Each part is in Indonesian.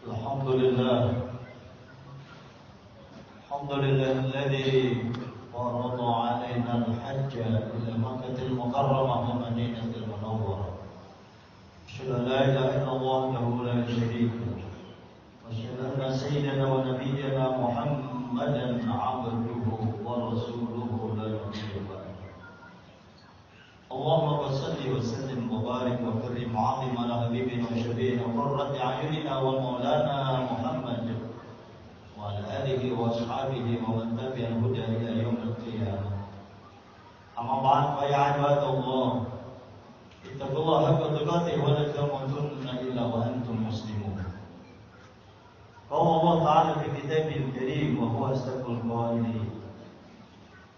Alhamdulillah alladhi farada alaina al-hajja ila Makkahil Mukarramah wa Madinatil Munawwarah. Asyhadu an la ilaha illallah wahdahu la syarika lahu wa asyhadu anna sayyidana wa nabiyyana Muhammadan 'abduhu wa rasuluhu la nabiyya ba'dahu. Allahumma shalli wa sallim wa barik wa karrim 'azim ala habibina wa syafiina wa qurrati a'yunina wa maulana Muhammad wa ala alihi wa ashabihi wa man tabi'a huda ila yaumil qiyamah. Amma ba'd, fa ya ibadallah, ittaqullaha haqqa tuqatih wa la tamutunna illa wa antum muslimun. Qala Allah ta'ala fi kitabil karim wa huwa asdaqul qa'ilin.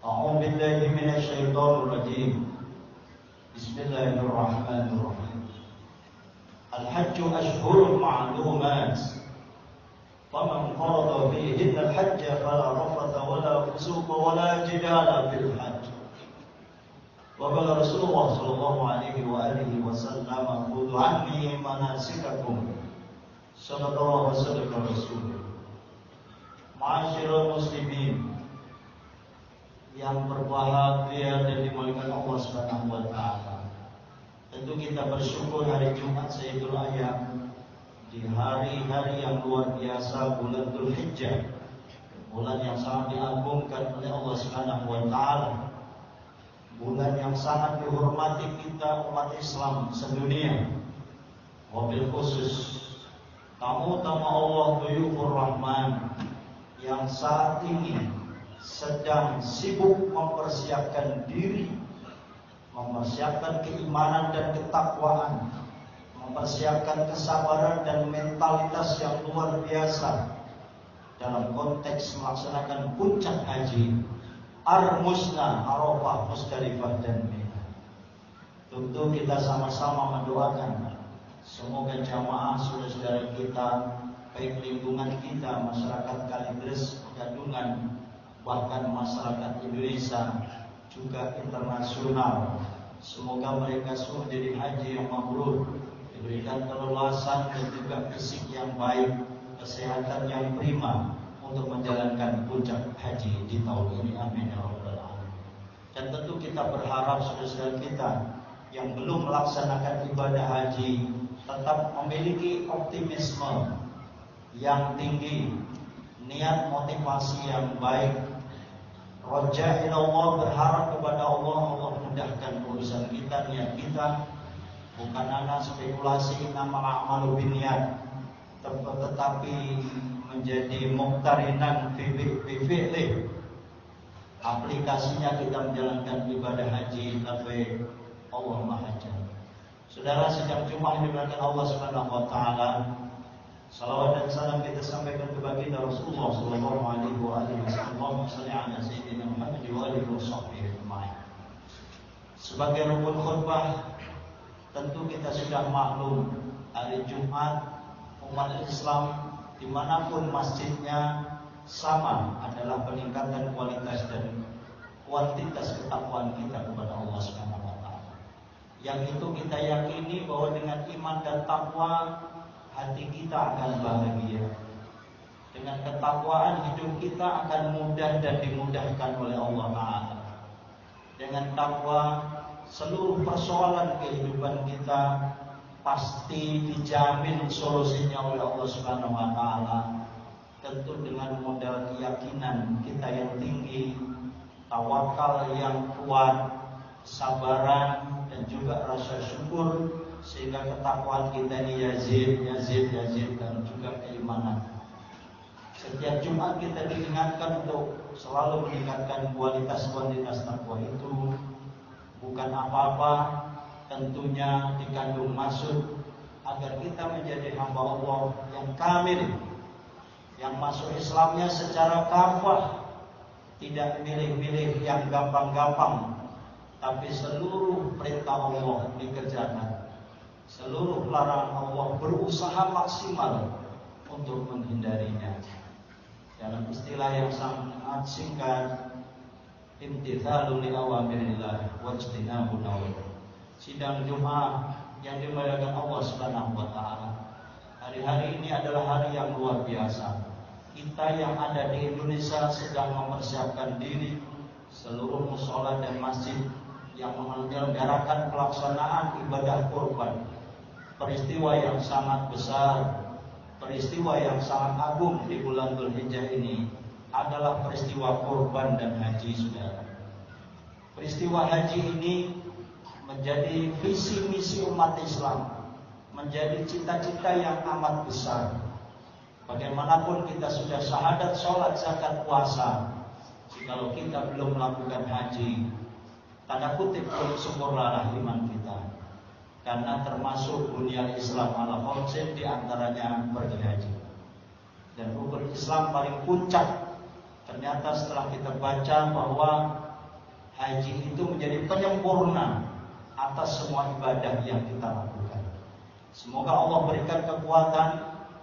A'udzu billahi minasy syaithanir rajim. Bismillahirrahmanirrahim. Al-hajju ashhurun ma'lumat. Faman farada fihinna al-hajja fala rafatha wala fusuqa wala jidala fil hajj. Wa qala Rasulullah sallallahu alaihi wa alihi wasallam, khudhu anni manasikakum. Sadaqallahu wa sadaqa Rasul. Ma'asyiral muslimin yang berbahagia dan dimuliakan Allah Subhanahu wa taala. Tentu kita bersyukur hari Jumat Sayyidul Ayyam, di hari-hari yang luar biasa, bulan Dzulhijjah, bulan yang sangat diagungkan oleh Allah Subhanahu wa taala, bulan yang sangat dihormati kita umat Islam sedunia. Wabil khusus tamu-tamu Allah, Duyufur Rahman, yang saat ini sedang sibuk mempersiapkan diri, mempersiapkan keimanan dan ketakwaan, mempersiapkan kesabaran dan mentalitas yang luar biasa dalam konteks melaksanakan puncak haji Ar-Musna, Arafah, Musdalifah dan Mina. Tentu kita sama-sama mendoakan semoga jamaah saudara-saudara kita, baik lingkungan kita, masyarakat Kalideres, Pegadungan, bahkan masyarakat Indonesia juga internasional, semoga mereka semua jadi haji yang mabrur, diberikan keleluasan dan juga fisik yang baik, kesehatan yang prima untuk menjalankan puncak haji di tahun ini. Amin ya rabbal alamin. Dan tentu kita berharap saudara-saudara kita yang belum melaksanakan ibadah haji tetap memiliki optimisme yang tinggi, niat motivasi yang baik, roja ilallah, berharap kepada Allah, Allah mudahkan urusan kita, niat kita. Bukan hanya spekulasi nama amalu biniat, tetapi menjadi muqtarinan fi'li. Aplikasinya kita menjalankan ibadah haji, tapi Allah Maha Jalla. Saudara, sejak Jumat diberkahi Allah Subhanahu wa taala, salawat dan salam kita sampaikan kepada kita Rasulullah sallallahu alaihi wasallam. Allahumma shalli ala sayyidina Muhammad wa alihi washabbihi ajma'in. Sebagai rukun khutbah, tentu kita sudah maklum, hari Jumat umat Islam dimanapun masjidnya sama adalah peningkatan kualitas dan kuantitas ketakwaan kita kepada Allah Subhanahu wa taala. Yang itu kita yakini bahwa dengan iman dan takwa hati kita akan bahagia. Dengan ketakwaan hidup kita akan mudah dan dimudahkan oleh Allah Ta'ala. Dengan takwa seluruh persoalan kehidupan kita pasti dijamin solusinya oleh Allah Subhanahu wa taala. Tentu dengan modal keyakinan kita yang tinggi, tawakal yang kuat, sabaran dan juga rasa syukur, sehingga ketakwaan kita ini yazid dan juga keimanan. Setiap Jumat kita diingatkan untuk selalu meningkatkan kualitas takwa itu. Bukan apa-apa, tentunya dikandung maksud agar kita menjadi hamba Allah yang kamil, yang masuk Islamnya secara kafah, tidak milih-milih yang gampang-gampang, tapi seluruh perintah Allah dikerjakan, seluruh larangan Allah berusaha maksimal untuk menghindarinya. Dalam istilah yang sangat singkat, imtithalu li awamirillah wajtinabu nawaih. Sidang Jumat yang dimuliakan Allah Subhanahu wa taala, Hari-hari ini adalah hari yang luar biasa. Kita yang ada di Indonesia sedang mempersiapkan diri, seluruh mushola dan masjid yang menyelenggarakan pelaksanaan ibadah kurban. Peristiwa yang sangat besar, peristiwa yang sangat agung di bulan Dzulhijjah ini adalah peristiwa kurban dan haji, saudara. Peristiwa haji ini menjadi visi misi umat Islam, menjadi cita-cita yang amat besar. Bagaimanapun kita sudah syahadat, sholat, zakat, puasa, kalau kita belum melakukan haji, tanda kutip belum sempurnalah iman kita. Karena termasuk bunyal Islam ala khamsin, di antaranya pergi haji. Dan rukun Islam paling puncak, ternyata setelah kita baca bahwa haji itu menjadi penyempurna atas semua ibadah yang kita lakukan. Semoga Allah berikan kekuatan,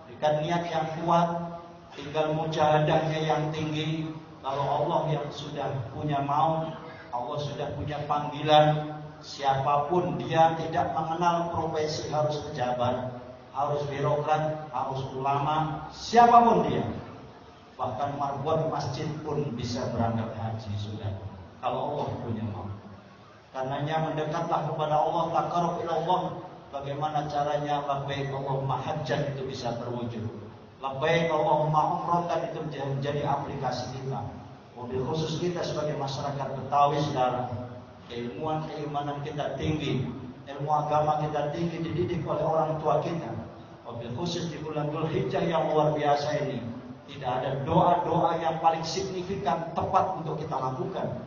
berikan niat yang kuat, tinggal mujahadahnya yang tinggi. Kalau Allah yang sudah punya maut, Allah sudah punya panggilan, siapapun dia, tidak mengenal profesi, harus pejabat, harus birokrat, harus ulama, siapapun dia. Bahkan marbot masjid pun bisa berangkat haji, sudah. Kalau Allah punya maut. Karenanya mendekatlah kepada Allah, taqarrub ila Allah. Bagaimana caranya labbaik Allahumma hajjan itu bisa terwujud. Labbaik Allahumma umratan itu menjadi aplikasi kita. Mobil khusus kita sebagai masyarakat Betawi, saudara. Keilmuan keimanan kita tinggi, ilmu agama kita tinggi, dididik oleh orang tua kita. Mobil khusus di bulan Dzulhijjah yang luar biasa ini, tidak ada doa-doa yang paling signifikan tepat untuk kita lakukan,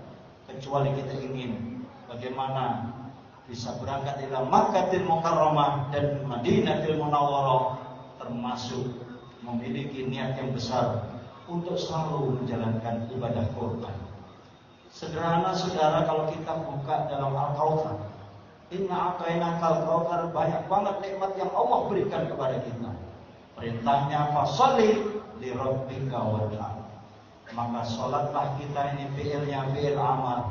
kecuali kita ingin bagaimana bisa berangkat ila Makkahil Mukarramah dan Madinatul Munawwarah, termasuk memiliki niat yang besar untuk selalu menjalankan ibadah kurban. Sederhana, saudara, kalau kita buka dalam Al-Kautsar, inna a'tainakal kautsar, banyak banget nikmat yang Allah berikan kepada kita. Perintahnya fasholli li rabbika wanhar. Maka sholatlah kita, ini fi'ilnya fi'il amar.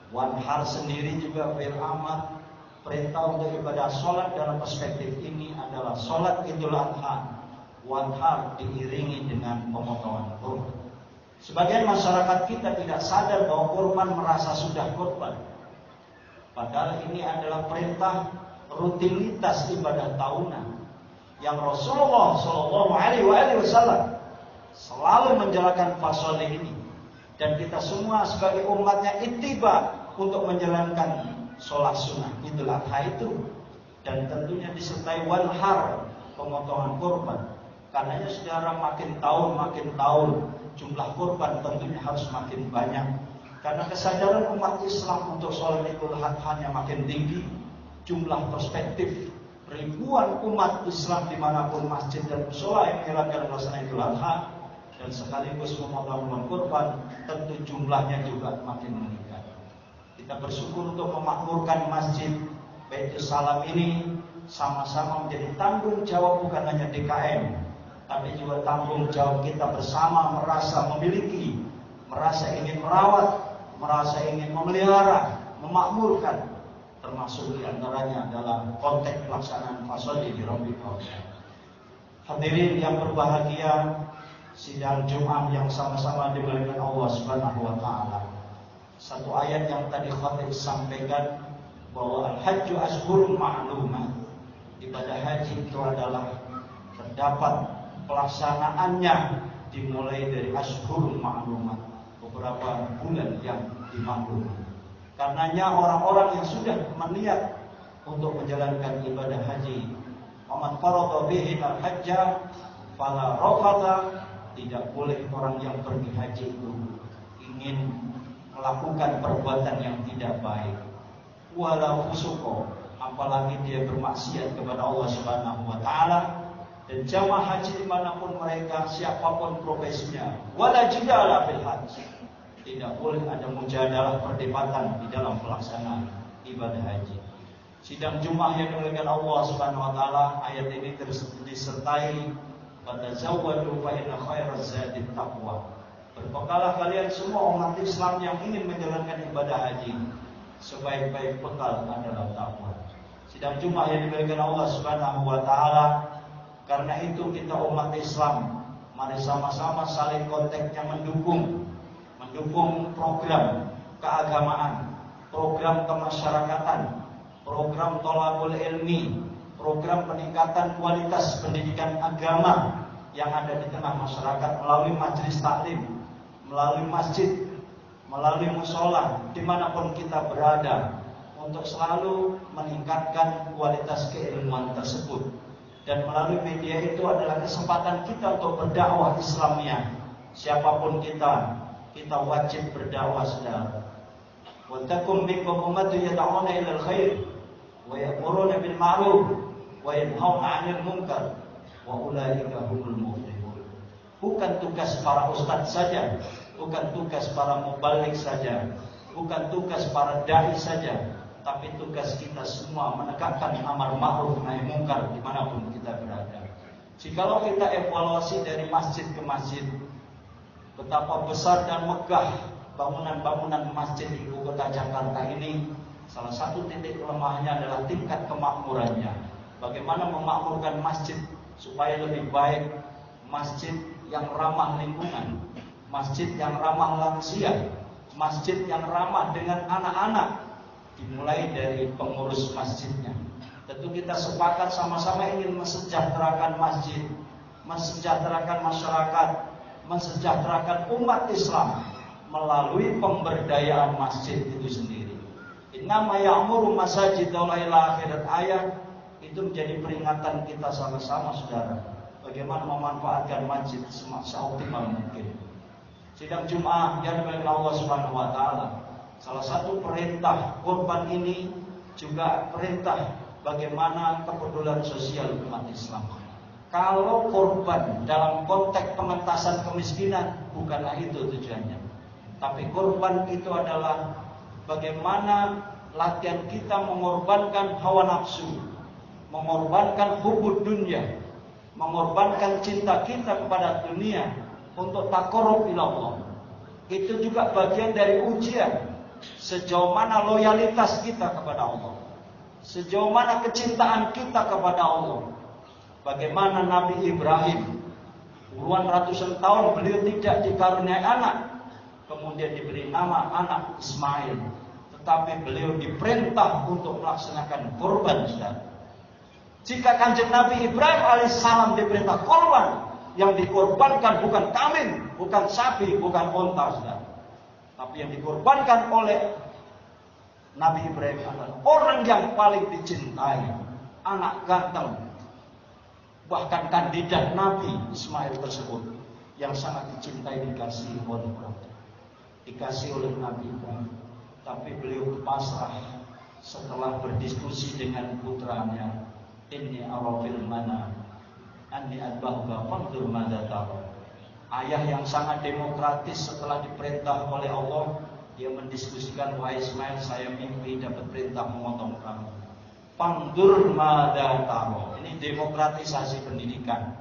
Wanhar sendiri juga fi'il amar. Perintah untuk ibadah sholat dalam perspektif ini adalah sholat Idul Adha. Wanhar diiringi dengan pemotongan kurban. Sebagian masyarakat kita tidak sadar bahwa kurban merasa sudah kurban. Padahal ini adalah perintah rutinitas ibadah tahunan yang Rasulullah Shallallahu Alaihi Wasallam selalu menjalankan fasholli ini, dan kita semua sebagai umatnya ittiba untuk menjalankan sholat sunnah Idul Adha itu, dan tentunya disertai wanhar, pemotongan kurban. Karenanya saudara, makin tahun jumlah kurban tentunya harus makin banyak. Karena kesadaran umat Islam untuk sholat Idul Adha-nya makin tinggi, jumlah perspektif ribuan umat Islam dimanapun masjid dan mushola yang menjalankan pelaksanaan Idul Adha dan sekaligus memotong kurban, tentu jumlahnya juga makin meningkat. Kita bersyukur untuk memakmurkan masjid Baitul Salam ini sama-sama menjadi tanggung jawab bukan hanya DKM, tapi juga tanggung jawab kita bersama, merasa memiliki, merasa ingin merawat, merasa ingin memelihara, memakmurkan, termasuk diantaranya adalah konteks pelaksanaan fasholli di rabbika. Hadirin yang berbahagia, sidang Jumat yang sama-sama dimuliakan Allah Subhanahu wa taala. Satu ayat yang tadi khatib sampaikan bahwa al-hajju ashhurun ma'lumat. Ibadah haji itu adalah terdapat pelaksanaannya dimulai dari ashhurul ma'lumat, beberapa bulan yang dimaklumi. Karenanya orang-orang yang sudah berniat untuk menjalankan ibadah haji, man farada bihi al-hajja fala rafatha, tidak boleh orang yang pergi haji itu ingin melakukan perbuatan yang tidak baik, wala fusuqa, apalagi dia bermaksiat kepada Allah Subhanahu wa taala. Dan jamaah haji dimanapun mereka, siapapun profesinya, wala jidala fil hajj, tidak boleh ada mujadalah, perdebatan di dalam pelaksanaan ibadah haji. Sidang Jumat yang dimuliakan Allah Subhanahu wa taala, ayat ini disertai fatazawwadu fa inna khairaz zadi taqwa. Berbekalah kalian semua umat Islam yang ingin menjalankan ibadah haji, sebaik-baik bekal adalah takwa. Sidang Jumat yang dimuliakan Allah Subhanahu wa taala, Karena itu kita umat Islam, mari sama-sama saling kontaknya mendukung program keagamaan, program kemasyarakatan, program thalabul ilmi, program peningkatan kualitas pendidikan agama yang ada di tengah masyarakat melalui majelis taklim, melalui masjid, melalui musola, dimanapun kita berada, untuk selalu meningkatkan kualitas keilmuan tersebut. Dan melalui media itu adalah kesempatan kita untuk berdakwah Islamiyah. Siapapun kita wajib berdakwah, saudara. Wa takum minkum ummatun yad'una ilal khair wa ya'muruna bil ma'ruf wa yanhauna 'anil munkar wa ulaika humul muflihun. Bukan tugas para ustaz saja, bukan tugas para mubalik saja, bukan tugas para dai saja, tapi tugas kita semua menegakkan amar ma'ruf nahi munkar dimanapun kita berada. Jikalau kita evaluasi dari masjid ke masjid, betapa besar dan megah bangunan-bangunan masjid di ibu kota Jakarta ini, salah satu titik lemahnya adalah tingkat kemakmurannya. Bagaimana memakmurkan masjid supaya lebih baik, masjid yang ramah lingkungan, masjid yang ramah lansia, masjid yang ramah dengan anak-anak, dimulai dari pengurus masjidnya. Tentu kita sepakat sama-sama ingin mensejahterakan masjid, mensejahterakan masyarakat, mensejahterakan umat Islam melalui pemberdayaan masjid itu sendiri. Innama ya'muru masajidallahi ila akhirat ayat itu menjadi peringatan kita sama-sama, saudara, bagaimana memanfaatkan masjid seoptimal mungkin. Sidang Jumat yang dimuliakan Allah Subhanahu wa taala, salah satu perintah kurban ini juga perintah bagaimana kepedulian sosial umat Islam. Kalau kurban dalam konteks pengentasan kemiskinan, bukanlah itu tujuannya. Tapi kurban itu adalah bagaimana latihan kita mengorbankan hawa nafsu, mengorbankan hubud dunia, mengorbankan cinta kita kepada dunia untuk taqarrub ila Allah. Itu juga bagian dari ujian sejauh mana loyalitas kita kepada Allah, sejauh mana kecintaan kita kepada Allah. Bagaimana Nabi Ibrahim puluhan ratusan tahun beliau tidak dikaruniai anak, kemudian diberi nama anak Ismail, tetapi beliau diperintah untuk melaksanakan kurban. Jika kanjeng Nabi Ibrahim alaihissalam diperintah kurban, yang dikorbankan bukan kambing, bukan sapi, bukan unta, tapi yang dikorbankan oleh Nabi Ibrahim adalah orang yang paling dicintai, anak ganteng, bahkan kandidat Nabi Ismail tersebut yang sangat dicintai, dikasihi oleh Nabi Ibrahim. Tapi beliau pasrah setelah berdiskusi dengan putranya. Inni arafil mana anni adbahuka fanzur madza tara. Ayah yang sangat demokratis setelah diperintah oleh Allah, dia mendiskusikan, wahai Ismail, saya mimpi dapat perintah memotong kamu. Fanzur madza tara. Ini demokratisasi pendidikan.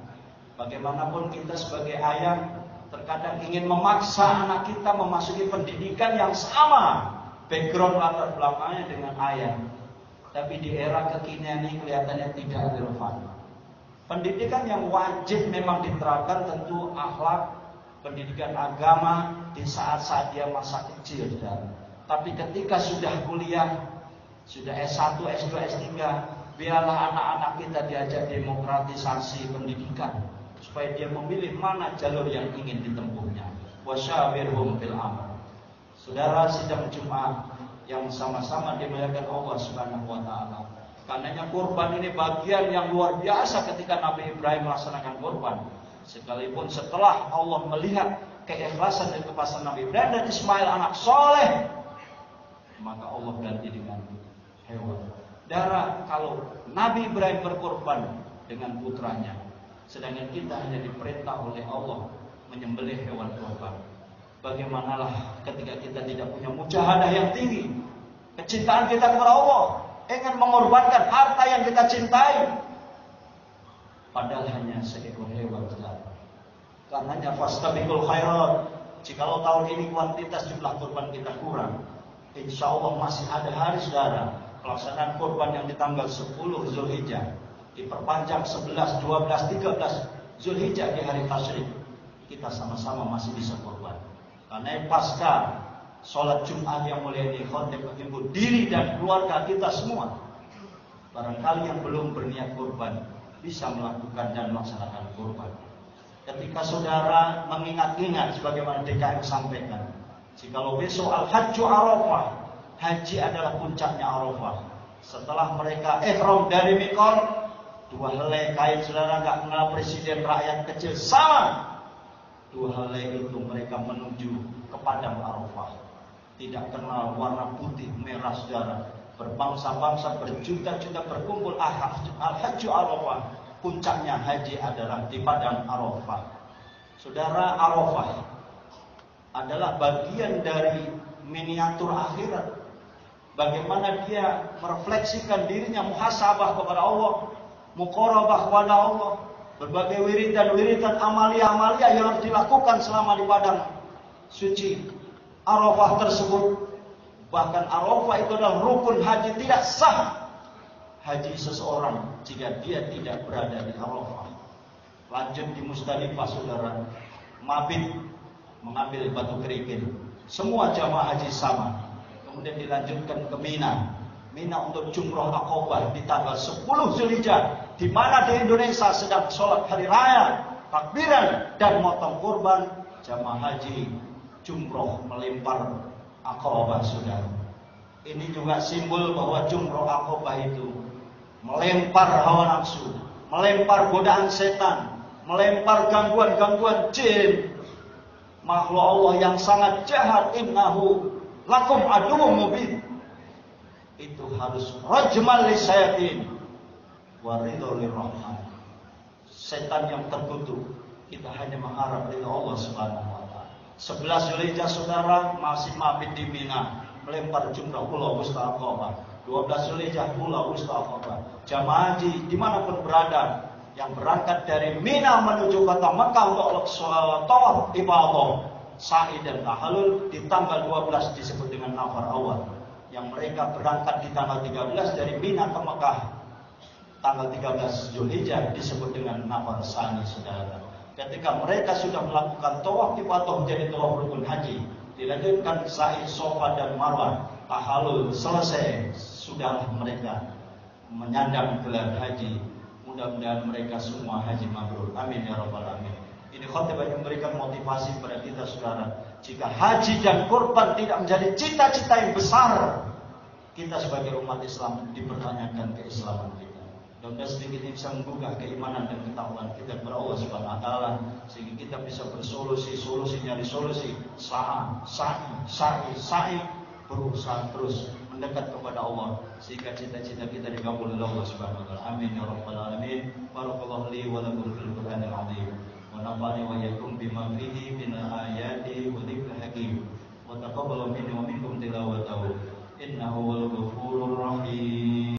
Bagaimanapun kita sebagai ayah terkadang ingin memaksa anak kita memasuki pendidikan yang sama background latar belakangnya dengan ayah. Tapi di era kekinian ini kelihatannya tidak relevan. Pendidikan yang wajib memang diterapkan tentu akhlak, pendidikan agama di saat-saat dia masa kecil. Tapi ketika sudah kuliah, sudah S1, S2, S3, biarlah anak-anak kita diajak demokratisasi pendidikan supaya dia memilih mana jalur yang ingin ditempuhnya. Wasyawirhum fil amr. Saudara, sidang Jumat yang sama-sama dimuliakan Allah Subhanahu wa taala. Karenanya kurban ini bagian yang luar biasa ketika Nabi Ibrahim melaksanakan kurban. Sekalipun setelah Allah melihat keikhlasan dan kepastian Nabi Ibrahim dan Ismail anak soleh, maka Allah ganti dengan hewan. Darah kalau Nabi Ibrahim berkorban dengan putranya, sedangkan kita hanya diperintah oleh Allah menyembelih hewan kurban. Bagaimanalah ketika kita tidak punya mujahadah yang tinggi, kecintaan kita kepada Allah, ingin mengorbankan harta yang kita cintai, padahal hanya seekor hewan. Karenanya fastabiqul khairat. Jikalau tahun ini kuantitas jumlah kurban kita kurang, insya Allah masih ada hari, saudara, pelaksanaan kurban yang di tanggal 10 Zulhijjah. diperpanjang 11, 12, 13 Zulhijjah di hari tasyrik, kita sama-sama masih bisa kurban. Karena pasca sholat Jumat yang mulia ini, khotib menghibur diri dan keluarga kita semua. Barangkali yang belum berniat kurban bisa melakukan dan melaksanakan kurban. Ketika saudara mengingat-ingat sebagaimana DKM sampaikan, jikalau besok Al-Hajju Arafah, haji adalah puncaknya Arafah. Setelah mereka ihram dari mikot, 2 helai kain, saudara nggak kenal presiden rakyat kecil, sama 2 helai itu mereka menuju ke padang Arafah. Tidak kenal warna putih, merah, saudara. Berbangsa-bangsa, berjuta-juta berkumpul. Al-Hajju Arafah, puncaknya haji adalah di padang Arafah. Saudara, Arafah adalah bagian dari miniatur akhirat. Bagaimana dia merefleksikan dirinya, muhasabah kepada Allah, muqarabah kepada Allah, berbagai wiridan amalia-amalia yang harus dilakukan selama di padang suci Arafah tersebut. Bahkan Arafah itu adalah rukun haji. Tidak sah haji seseorang jika dia tidak berada di Arafah. Lanjut di Musdalifah, saudara, mabit, mengambil batu kerikil. Semua jamaah haji sama. Kemudian dilanjutkan ke Mina. Mina untuk jumroh Aqobah di tanggal 10 Zulhijjah, di mana di Indonesia sedang sholat hari raya, takbiran dan motong kurban. Jamaah haji jumroh melempar Aqobah, saudara. Ini juga simbol bahwa jumroh Aqobah itu melempar hawa nafsu, melempar godaan setan, melempar gangguan-gangguan jin, makhluk Allah yang sangat jahat. Innahu lakum aduwwum mubin. Itu harus rajmal lisyayatin wa ridho lirrahman. Setan yang terkutuk, kita hanya mengharap ridho Allah Subhanahu wa taala. 11 Zulhijjah, saudara, masih mabit di Mina, melempar jumrah Pulau Wusta Aqobah. 12 Zulhijjah Pulau Wusta Aqobah. Jamaah haji dimanapun berada yang berangkat dari Mina menuju kota Mekah untuk tawaf ibadah, sa'i dan tahallul di tanggal 12 disebut dengan nafar awal. Yang mereka berangkat di tanggal 13 dari Mina ke Mekah, tanggal 13 Zulhijjah disebut dengan nafar sani, saudara. Ketika mereka sudah melakukan tawaf ibadah menjadi tawaf rukun haji, dilanjutkan sa'i Safa dan Marwah, tahallul selesai, sudah mereka menyandang gelar haji. Mudah-mudahan mereka semua haji mabrur. Amin ya rabbal alamin. Ini khotbah yang memberikan motivasi kepada kita, saudara. Jika haji dan kurban tidak menjadi cita-cita yang besar, kita sebagai umat Islam dipertanyakan keislaman kita. Dan sedikit ini bisa menggugah keimanan dan ketakwaan kita kepada Allah Subhanahu wa taala, sehingga kita bisa bersolusi, nyari solusi, sa'i, berusaha terus mendekat kepada Allah sehingga cita-cita kita dikabul oleh Allah Subhanahu wa taala. Amin ya rabbal alamin. Barakallahu li wa lakum fil Qur'anil azim. Wa nafa'ani wa iyyakum bima fihi min ayati